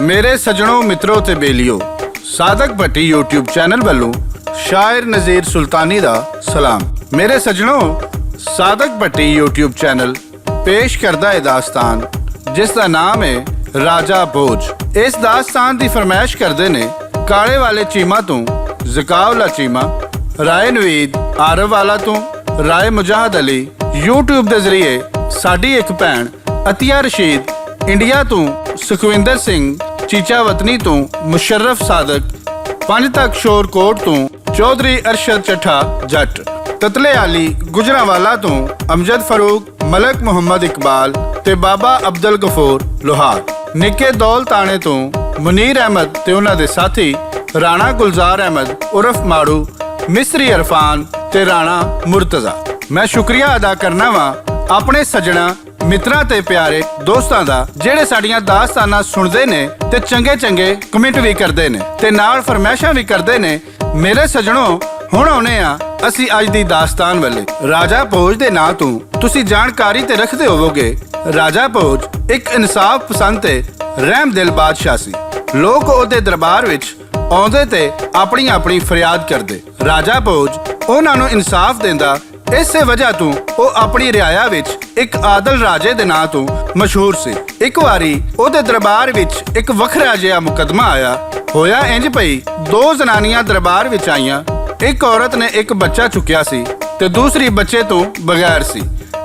मेरे सजनों मित्रों ते बेलियो सादक भट्टी यूट्यूब चैनल वालों शायर नज़ीर सुल्तानी दा सलाम। मेरे सजनों सादक भट्टी यूट्यूब चैनल पेश करदा है दास्तान जिसका नाम है राजा भोज। इस दास्तान की फरमाइश करते ने काले वाले चीमा तो ज़काउल्ला चीमा, राय नवीद आरव वाला तो राय मुजाहिद अली, यूट्यूब के जरिए साडी एक भैन अतिया रशीद, इंडिया तो सुखविंदर सिंह चीचा वतनी तो मुशर्रफ सादक, पंज तक शोरकोट तो चौधरी अरशद चट्ठा जट, ततले आली गुजरावाला तो अमजद फरूक, मलक मुहम्मद इकबाल ते बाबा अब्दुल गफूर लोहार, निके दौल ताने तो मुनीर अहमद ते उन्हां दे साथी राणा गुलजार अहमद उर्फ माड़ू, मिस्री इरफान ते राणा मुर्तजा। मैं शुक्रिया अदा करना वा अपने सजना मित्रा ते प्यारे दोस्तां दा जेड़े साडियां दास्तानां सुनदे ने ते चंगे चंगे कमेंट भी करदे ने ते नाल फरमाइशां भी करदे ने। मेरे सजनों हुण आउने आ असी अज दी दास्तान वाले। राजा भोज दे नां तो तुसी जानकारी ते रखदे होवोगे। राजा भोज एक इंसाफ पसंद ते रहमदिल बादशाह सी। लोग ओहदे दरबार विच आउंदे ते अपनी अपनी फरियाद करदे। राजा भोज उन्हां नूं इंसाफ देंदा। इसे वजह तो वह अपनी रियाया विच एक आदल राजे दे नां तो मशहूर सी। एक वारी ओहदे दरबार विच एक वखरा जिहा मुकदमा आया। होया इंज पई दो जनानियां दरबार विच आईयां। एक औरत ने एक बच्चा चुकिया सी ते दूसरी बच्चे तो बगैर सी।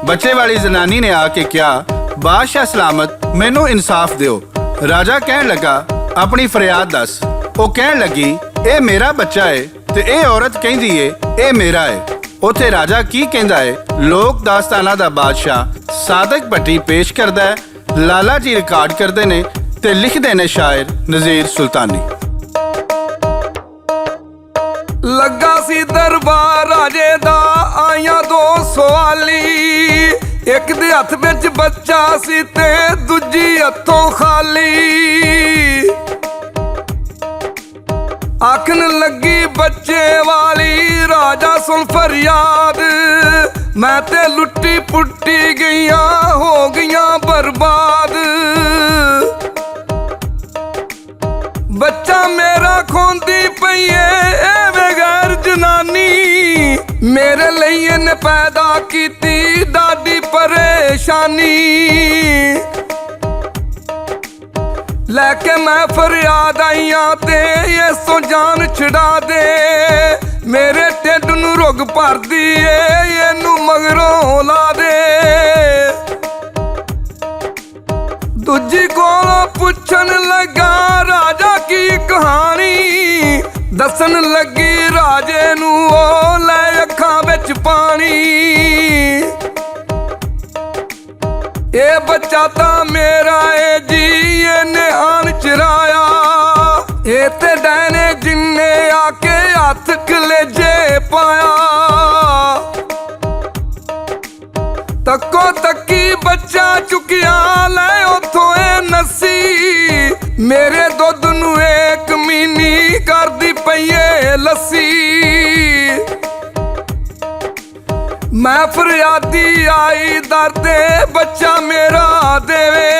बच्चे वाली जनानी ने आके कहा, बादशाह सलामत मैनू इंसाफ दिओ। राजा कहन लगा अपनी फरियाद दस। वो कहन लगी ए मेरा बच्चा है ते ए औरत कहंदी है ए मेरा है। उथे राजा की कहंदा है। लोक दास्ताना दा बादशाह सादक भट्टी पेश करदा है। लाला जी रिकॉर्ड करदे ने ते लिखदे ने शायर नज़ीर सुल्तानी। लगा सी दरबार राजे दा आया दो सवाली, एक दे हथ विच बच्चा सी ते दूजी हथों खाली। आखन लगी बच्चे वाली राजा सुन फरियाद, मैं ते लुट्टी पुट्टी गईया हो गईया बर्बाद। बच्चा मेरा खोंदी पई ए बगैर जनानी, मेरे लिए ने पैदा कीती दादी परेशानी। लैके मैं फरियाद आईया ते इसो जान छड़ा दे, मेरे ढिड नू रुग भर दी एनू मगरों ला दे। दूजी कोलों पुछन लगा राजा की कहानी, दसन लगी राजे नू ओ लै अखां विच पानी। ए बच्चा ता मेरा है जी इन्ने आन चराया, ए ते डैने जिन्ने आके हथ कलेजे पाया। तक्को तक्की बच्चा चुकिया लै उथों ए नसी, मेरे दुध नू एक मीनी करदी पई ए लस्सी। मैं फरियादी आई दरदे बच्चा मेरा देवे,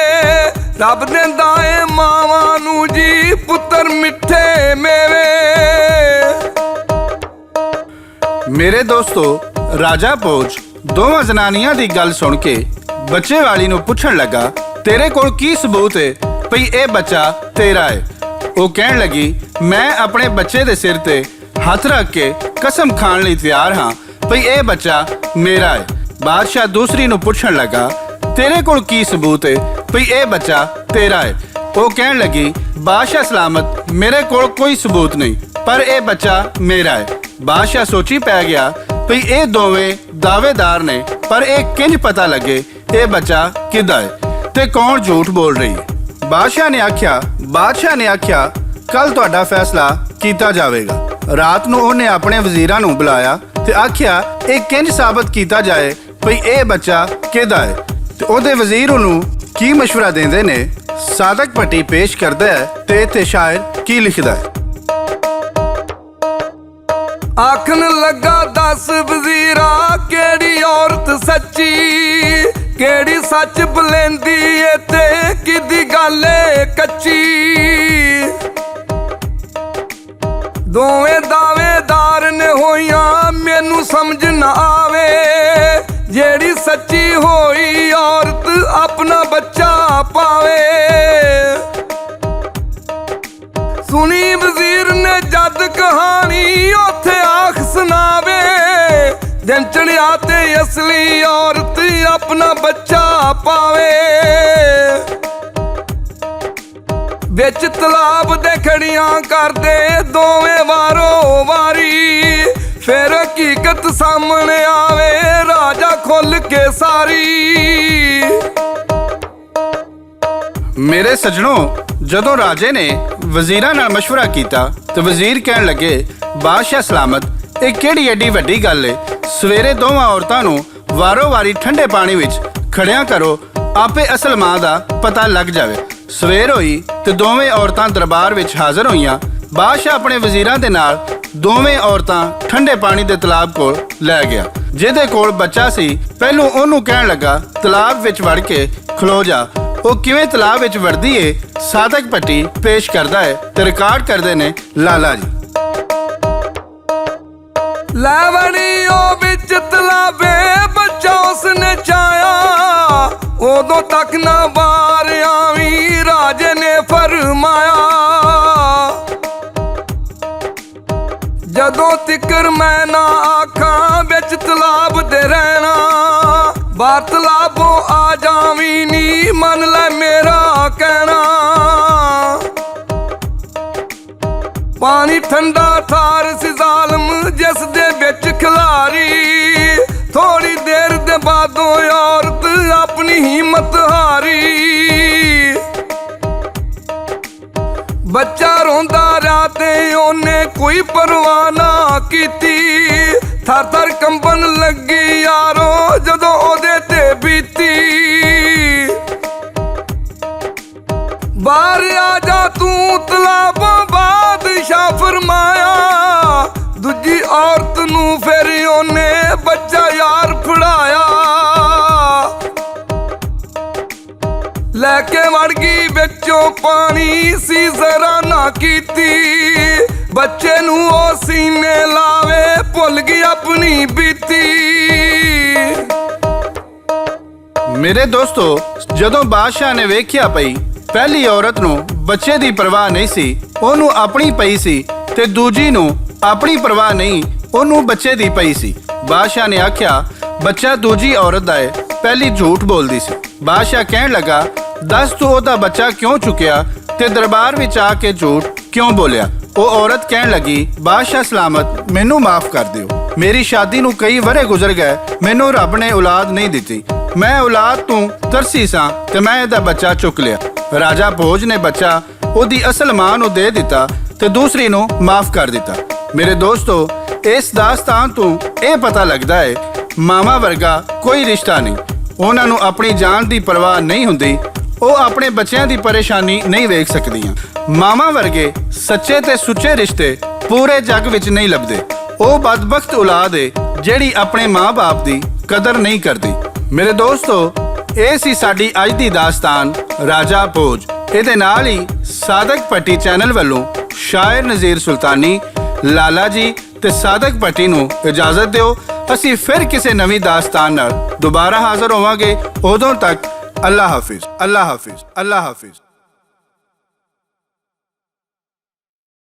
रब देंदा ए मावां नू जी पुत्तर मिठे मेवे। मेरे दोस्तों राजा भोज दोवां जनानियां दी गल सुन के बच्चे वाली नू पुछण लगा, तेरे कोल की सबूत है भई ए बच्चा तेरा है? वो कहन लगी मैं अपने बच्चे दे सिर ते हथ रख के कसम खाण लई तैयार हाँ भई ए बच्चा मेरा है। बादशाह दूसरी नू पुछण लगा, तेरे कोल की सबूत है भई ए बच्चा तेरा है? वो कहन लगी बादशाह सलामत मेरे कोल कोई सबूत नहीं, पर ए बच्चा मेरा है। बादशाह सोची पै गया भई ए दोवें दावेदार ने, पर ए किंज पता लगे ए बच्चा किदा है ते कौन झूठ बोल रही है? बादशाह ने आख्या कल तुहाडा फैसला कीता जावेगा। रात नू उन्हें अपने वजीरां नू बुलाया ते आख्या ए किंज साबित कीता जाए भई ए बच्चा किदा है? ते ओहदे वजीर उन्हूं की मशवरा देंदे ने। सादक भट्टी पेश करदा है ते इत्थे शायर की लिखदा है। आखन लगा दस वजीरा केड़ी औरत सच्ची, ਕਿਹੜੀ ਸੱਚ ਬਲੇਂਦੀ ਏ ਤੇ ਕਿਦੀ ਗੱਲ ਏ ਕੱਚੀ। ਦੋਵੇਂ ਦਾਵੇਦਾਰ ਨੇ ਹੋਈਆਂ ਮੈਨੂੰ ਸਮਝ ਨਾ ਆਵੇ। ਜਿਹੜੀ ਸੱਚੀ ਹੋਈ ਔਰਤ ਆਪਣਾ ਬੱਚਾ ਪਾਵੇ। ਸੁਣੀ ਵਜ਼ੀਰ ਨੇ ਜਦ ਕਹਾਣੀ ਉੱਥੇ ਆਖ ਸੁਣਾਵੇ। ਦਿਨ ਚੜਿਆ ਤੇ ਅਸਲੀ ਔਰਤ ਆਪਣਾ ਬੱਚਾ ਪਾਵੇ। ਵਿੱਚ ਤਲਾਬ ਦੇ ਖੜੀਆਂ ਕਰਦੇ ਦੋਵੇਂ ਵਾਰੋ ਵਾਰੀ। ਫਿਰ ਹਕੀਕਤ ਸਾਹਮਣੇ ਆਵੇ ਰਾਜਾ ਖੁੱਲ ਕੇ ਸਾਰੀ। ਮੇਰੇ ਸੱਜਣੋ, ਜਦੋਂ ਰਾਜੇ ਨੇ ਵਜ਼ੀਰਾਂ ਨਾਲ ਮਸ਼ਵਰਾ ਕੀਤਾ ਤੇ ਵਜ਼ੀਰ ਕਹਿਣ ਲੱਗੇ, ਬਾਦਸ਼ਾਹ ਸਲਾਮਤ, ਇਹ ਕਿਹੜੀ ਏਡੀ ਵੱਡੀ ਗੱਲ ਏ। ਸਵੇਰੇ ਦੋਵਾਂ ਔਰਤਾਂ ਨੂੰ ਵਾਰੋ-ਵਾਰੀ ਠੰਡੇ ਪਾਣੀ ਵਿੱਚ ਖੜਿਆਂ ਕਰੋ, ਆਪੇ ਅਸਲ ਮਾਂ ਦਾ ਪਤਾ ਲੱਗ ਜਾਵੇ। ਸਵੇਰ ਹੋਈ ਤੇ ਦੋਵੇਂ ਔਰਤਾਂ ਦਰਬਾਰ ਵਿੱਚ ਹਾਜ਼ਰ ਹੋਈਆਂ। ਬਾਦਸ਼ਾਹ ਆਪਣੇ ਵਜ਼ੀਰਾਂ ਦੇ ਨਾਲ ਦੋਵੇਂ ਔਰਤਾਂ ਠੰਡੇ ਪਾਣੀ ਦੇ ਤਲਾਬ ਕੋਲ ਲੈ ਗਿਆ। ਜਿਹਦੇ ਕੋਲ ਬੱਚਾ ਸੀ ਪਹਿਲੋਂ ਉਹਨੂੰ ਕਹਿਣ ਲੱਗਾ, ਤਲਾਬ ਵਿੱਚ ਵੜ ਕੇ ਖਲੋ ਜਾ। ਉਹ ਕਿਵੇਂ ਤਲਾਬ ਵਿੱਚ ਵੜਦੀ ਏ ਸਾਦਕ ਭੱਟੀ ਪੇਸ਼ ਕਰਦਾ ਹੈ ਤੇ ਰਿਕਾਰਡ ਕਰਦੇ ਨੇ ਲਾਲਾ ਜੀ। ਲੈ ਵੜੀ ਉਹ ਵਿੱਚ ਤਲਾਬੇ ਬੱਚਾ ਉਸਨੇ ਚਾਇਆ। ਉਦੋਂ ਤੱਕ ਨਾ ਬਾਹਰ ਆਵੀਂ ਰਾਜੇ ਨੇ ਫਰਮਾਇਆ। ਜਦੋਂ ਤਿਕਰ ਮੈਂ ਨਾ ਆਖਾਂ ਵਿੱਚ ਤਲਾਬ ਦੇ ਰਹਿਣਾ। ਬਾਹਰ ਤਲਾਬੋਂ ਆ ਜਾਵੀਂ ਨੀ ਮੰਨ ਲੈ ਮੇਰਾ ਕਹਿਣਾ। ਪਾਣੀ ਠੰਡਾ ਠਾਰ ਸੀ ਜ਼ਾਲਮ ਜਿਸ ਦੇ ਵਿੱਚ ਖਿਲਾਰੀ। ਥੋੜੀ ਦੇਰ ਦੇ ਬਾਅਦੋਂ ਔਰਤ ਆਪਣੀ ਹਿੰਮਤ ਹਾਰੀ। ਬੱਚਾ ਰੋਂਦਾ ਰਿਹਾ ਤੇ ਉਹਨੇ ਕੋਈ ਪਰਵਾਹ ਨਾ ਕੀਤੀ। ਥਰ ਥਰ ਕੰਬਣ ਲੱਗੀ ਯਾਰੋ ਜਦੋਂ ਉਹਦੇ ਤੇ ਬੀਤੀ। ਬਾਹਰ ਆ ਜਾ ਤੂੰ ਤਲਾਬੋਂ ਬਾਦਸ਼ਾਹ ਫਰਮਾਇਆ। ਦੂਜੀ ਔਰਤ ਨੂੰ ਫਿਰ ਉਹਨੇ ਬੱਚਾ ਯਾਰ ਫੜਾਇਆ। ਲੈ ਕੇ ਵੜ ਗਈ ਵਿੱਚੋਂ ਪਾਣੀ ਸੀ ਜ਼ਰਾ ਨਾ ਕੀਤੀ। ਬੱਚੇ ਨੂੰ ਉਹ ਸੀਨੇ ਲਾਵੇ ਭੁੱਲ ਗਈ ਆਪਣੀ ਬੀਤੀ। ਮੇਰੇ ਦੋਸਤੋ, ਜਦੋਂ ਬਾਦਸ਼ਾਹ ਨੇ ਵੇਖਿਆ ਪਈ ਪਹਿਲੀ ਔਰਤ ਨੂੰ ਬੱਚੇ ਦੀ ਪਰਵਾਹ ਨਹੀਂ ਸੀ, ਉਹਨੂੰ ਆਪਣੀ ਪਈ ਸੀ, ਤੇ ਦੂਜੀ ਨੂੰ ਆਪਣੀ ਪਰਵਾਹ ਨਹੀਂ, ਉਹਨੂੰ ਬੱਚੇ ਦੀ ਪਈ ਸੀ। ਬਾਦਸ਼ਾਹ ਨੇ ਆਖਿਆ, ਬੱਚਾ ਦੂਜੀ ਔਰਤ ਦਾ ਹੈ, ਪਹਿਲੀ ਝੂਠ ਬੋਲਦੀ ਸੀ। ਬਾਦਸ਼ਾਹ ਕਹਿਣ ਲੱਗਾ, ਦੱਸ ਤੂੰ ਉਹਦਾ ਬੱਚਾ ਕਿਉਂ ਚੁੱਕਿਆ ਤੇ ਦਰਬਾਰ ਵਿੱਚ ਆ ਕੇ ਝੂਠ ਕਿਉਂ ਬੋਲਿਆ। ਉਹ ਔਰਤ ਕਹਿਣ ਲੱਗੀ, ਬਾਦਸ਼ਾਹ ਸਲਾਮਤ, ਮੈਨੂੰ ਮਾਫ ਕਰ ਦਿਓ। ਮੇਰੀ ਸ਼ਾਦੀ ਨੂੰ ਕਈ ਵਰੇ ਗੁਜ਼ਰ ਗਏ, ਮੈਨੂੰ ਰੱਬ ਨੇ ਔਲਾਦ ਨਹੀਂ ਦਿੱਤੀ। ਮੈਂ ਔਲਾਦ ਤੋਂ ਤਰਸੀ ਸਾਂ ਤੇ ਮੈਂ ਇਹਦਾ ਬੱਚਾ ਚੁੱਕ ਲਿਆ। ਰਾਜਾ ਭੋਜ ਨੇ ਬੱਚਾ ਉਹਦੀ ਅਸਲ ਮਾਂ ਨੂੰ ਦੇ ਦਿੱਤਾ ਤੇ ਦੂਸਰੀ ਨੂੰ ਮਾਫ ਕਰ ਦਿੱਤਾ। ਮੇਰੇ ਦੋਸਤੋ, ਇਸ ਦਾਸਤਾਨ ਤੋਂ ਇਹ ਪਤਾ ਲੱਗਦਾ ਹੈ ਮਾਵਾਂ ਵਰਗਾ ਕੋਈ ਰਿਸ਼ਤਾ ਨਹੀਂ। ਉਹਨਾਂ ਨੂੰ ਆਪਣੀ ਜਾਨ ਦੀ ਪਰਵਾਹ ਨਹੀਂ ਹੁੰਦੀ। ਉਹ ਆਪਣੇ ਬੱਚਿਆਂ ਦੀ ਪਰੇਸ਼ਾਨੀ ਨਹੀਂ ਵੇਖ ਸਕਦੀਆਂ। ਮਾਵਾਂ ਵਰਗੇ ਸੱਚੇ ਤੇ ਸੁੱਚੇ ਰਿਸ਼ਤੇ ਪੂਰੇ ਜੱਗ ਵਿੱਚ ਨਹੀਂ ਲੱਭਦੇ। ਉਹ ਬਦਬਖਤ ਔਲਾਦ ਏ ਜਿਹੜੀ ਆਪਣੇ ਮਾਂ-ਬਾਪ ਦੀ ਕਦਰ ਨਹੀਂ ਕਰਦੀ। ਮੇਰੇ ਦੋਸਤੋ, ਇਹ ਸੀ ਸਾਡੀ ਅੱਜ ਦੀ ਦਾਸਤਾਨ ਰਾਜਾ ਭੋਜ। ਇਹਦੇ ਨਾਲ ਹੀ ਸਾਦਕ ਭੱਟੀ ਚੈਨਲ ਵੱਲੋਂ ਸ਼ਾਇਰ ਨਜ਼ੀਰ ਸੁਲਤਾਨੀ, ਲਾਲਾ ਜੀ ਤੇ ਸਾਦਕ ਭੱਟੀ ਨੂੰ ਇਜਾਜ਼ਤ ਦਿਓ। ਅਸੀਂ ਫਿਰ ਕਿਸੇ ਨਵੀਂ ਦਾਸਤਾਨ ਨਾਲ ਦੁਬਾਰਾ ਹਾਜ਼ਰ ਹੋਵਾਂਗੇ। ਉਦੋਂ ਤੱਕ ਅੱਲਾ ਹਾਫਿਜ਼, ਅੱਲਾ ਹਾਫਿਜ਼, ਅੱਲਾ ਹਾਫਿਜ਼।